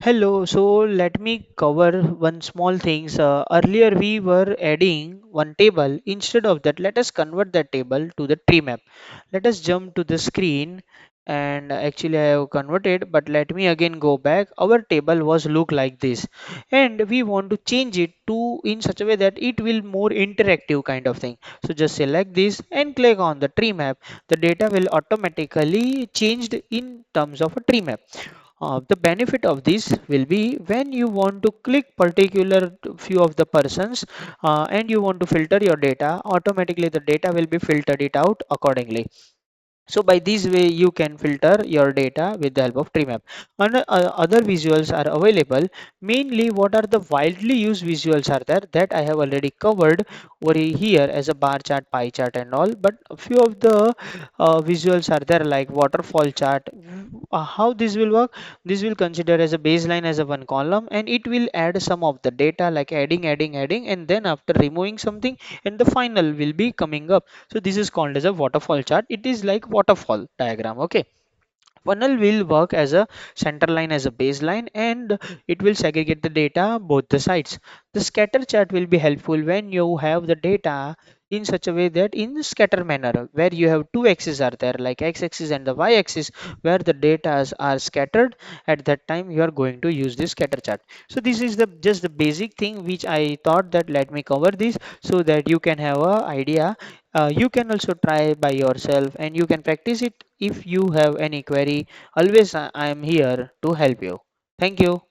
Hello, so let me cover one small things. Earlier we were adding one table. Instead of that, let us convert that table to the tree map. Let us jump to the screen and actually I have converted, but let me again go back. Our table was look like this and we want to change it to in such a way that it will more interactive kind of thing. So just select this and click on the tree map. The data will automatically changed in terms of a tree map. The benefit of this will be when you want to click particular few of the persons and you want to filter your data, automatically the data will be filtered it out accordingly. So by this way you can filter your data with the help of tree map. And other visuals are available. Mainly what are the widely used visuals are there that I have already covered over here as a bar chart, pie chart and all, but a few of the visuals are there like waterfall chart. How this will work? This will consider as a baseline as a one column and it will add some of the data like adding and then after removing something and the final will be coming up. So this is called as a waterfall chart. It is like waterfall diagram. Okay. Funnel will work as a center line as a baseline and it will segregate the data both the sides. The scatter chart will be helpful when you have the data in such a way that in scatter manner where you have two axes are there like x-axis and the y-axis where the data are scattered. At that time you are going to use this scatter chart. So this is the just the basic thing which I thought that let me cover this so that you can have a idea. You can also try by yourself and you can practice it. If you have any query, always I am here to help you. Thank you.